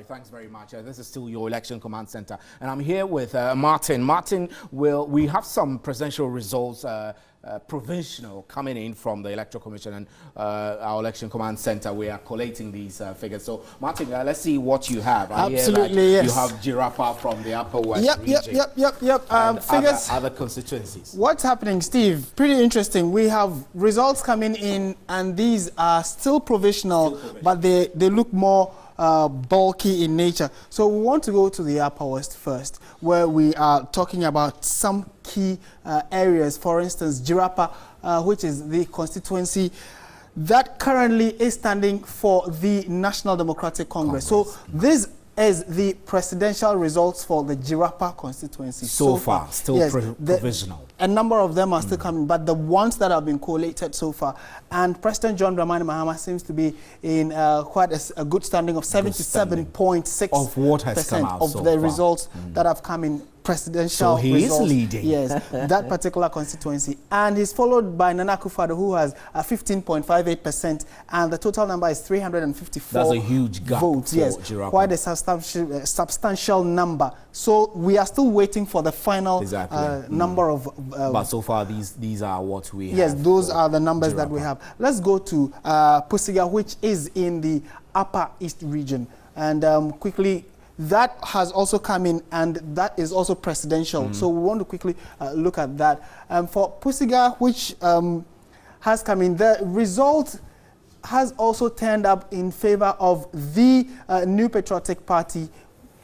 Larry, thanks very much. This is still your Election Command Center, and I'm here with Martin. Martin, we have some presidential results, provisional, coming in from the Electoral Commission and our Election Command Center. We are collating these figures. So, Martin, let's see what you have. Absolutely, yes. You have Jirapa from the Upper West region. Yep. And Figures. Other constituencies. What's happening, Steve? Pretty interesting. We have results coming in, and these are still provisional, but they look more bulky in nature. So we want to go to the Upper West first, where we are talking about some key areas. For instance, Jirapa, which is the constituency that currently is standing for the National Democratic Congress. So this is the presidential results for the Jirapa constituency. So far, still yes, provisional. A number of them are still coming, but the ones that have been collated so far. And President John Dramani Mahama seems to be in quite a good standing of 77.6% of what has come out of the results that have come in presidential results. So he is leading. Yes, that particular constituency. And he's followed by Nana Akufo-Addo, who has 15.58%, and the total number is 354 That's a huge gap votes. Yes, Jirapa. Quite a substantial number. So we are still waiting for the final number of... but so far, these are what we have. Yes, those are the numbers that we have. Let's go to Pusiga, which is in the Upper East region. And quickly, that has also come in, and that is also presidential. So we want to quickly look at that. For Pusiga, which has come in, the result has also turned up in favor of the New Patriotic Party.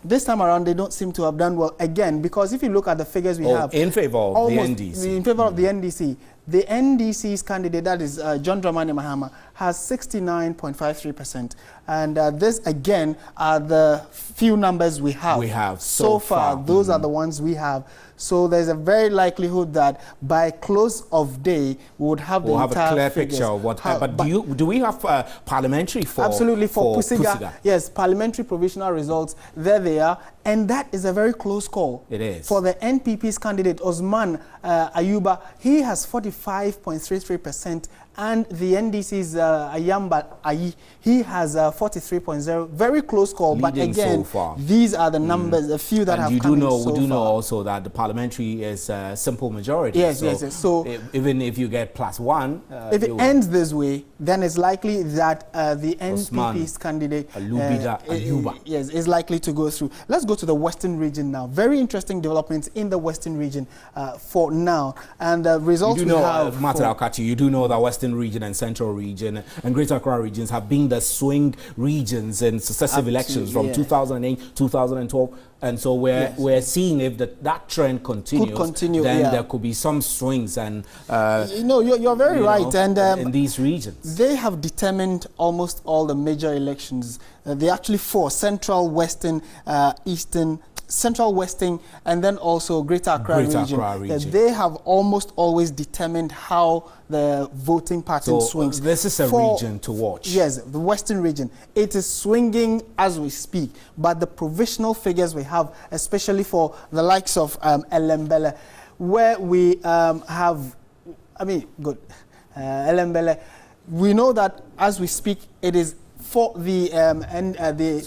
This time around, they don't seem to have done well again, because if you look at the figures we have... in favor of the NDC. In favor of the NDC. The NDC's candidate, that is John Dramani Mahama, has 69.53%. And this, again, are the few numbers we have. We have so far. Those are the ones we have. So there's a very likelihood that by close of day, we would have we'll have a clear picture of what happened. But do we have parliamentary for absolutely for Pusiga? Yes, parliamentary provisional results. There they are. And that is a very close call. It is. For the NPP's candidate, Osman Ayuba, he has 45.33%. And the NDC's Ayamba Ayi, he has 43.0%. Very close call, leading, but again, so far. These are the numbers, a few that have come in so far. We do know also that the parliamentary is a simple majority. Yes, so yes. So even if you get +1, if it ends this way, then it's likely that the NPP's candidate Ayuba, yes, is likely to go through. Let's go to the Western region now. Very interesting developments in the Western region for now, and the results we have. Martin Alkachi, you do know that Western region and Central region and Greater Accra regions have been the swing regions in successive elections from 2008, 2012, and so we're seeing if that trend continues, then there could be some swings. And you're very right. And in these regions, they have determined almost all the major elections. They actually four: Central, Western, Eastern, Central, Western, and then also Greater Accra region. They have almost always determined how the voting pattern swings. This is a region to watch. Yes, the Western region. It is swinging as we speak, but the provisional figures we have, especially for the likes of Elembele, where we have, Elembele, we know that as we speak, it is for the candidate.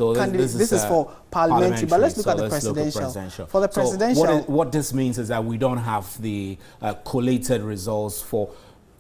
This is for parliamentary, but let's look at the presidential. For the presidential, what this means is that we don't have the collated results for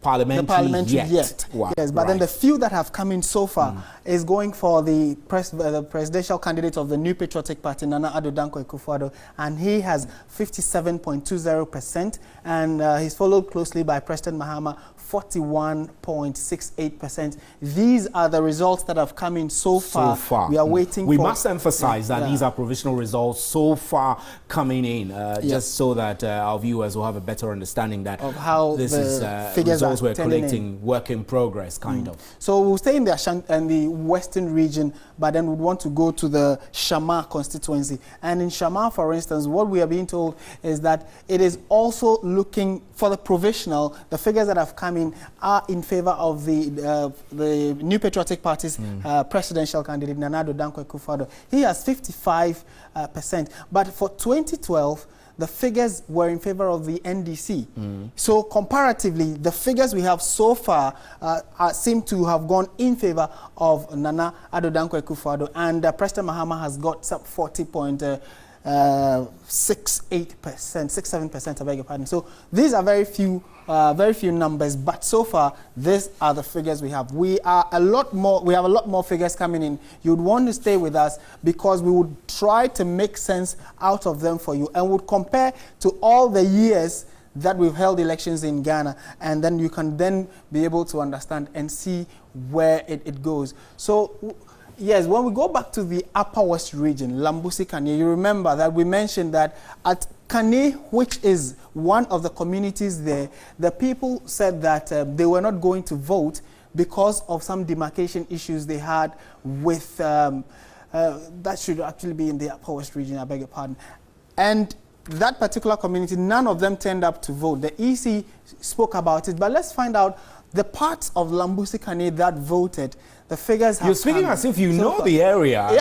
parliamentary yet. Wow. Yes, but then the few that have come in so far is going for the presidential candidate of the New Patriotic Party, Nana Akufo-Addo, and he has 57.20%, and he's followed closely by President Mahama, 41.68%. These are the results that have come in so far. We are waiting. We must emphasize that these are provisional results so far coming in, just so that our viewers will have a better understanding that of how this is figures results we're collecting, work in progress, kind of. So we'll stay in the Western region, but then we want to go to the Shama constituency. And in Shama, for instance, what we are being told is that it is also looking for the provisional. The figures that have come in are in favor of the New Patriotic Party's presidential candidate, Nana Akufo-Addo. He has 55%. But for 2012, the figures were in favor of the NDC. So comparatively, the figures we have so far seem to have gone in favor of Nana Addo Dankwa Akufo-Addo, and President Mahama has got some 67%, I beg your pardon. So these are very few numbers, but so far these are the figures we have. We have a lot more figures coming in. You'd want to stay with us because we would try to make sense out of them for you, and would compare to all the years that we've held elections in Ghana, and then you can then be able to understand and see where it goes. So yes, when we go back to the Upper West region, Lambusi Kanye, you remember that we mentioned that at Kane, which is one of the communities there, the people said that they were not going to vote because of some demarcation issues they had with, that should actually be in the Upper West region, I beg your pardon. And that particular community, none of them turned up to vote. The EC spoke about it, but let's find out the parts of Lambusi Kane that voted. The figures have You're speaking as if you know the area.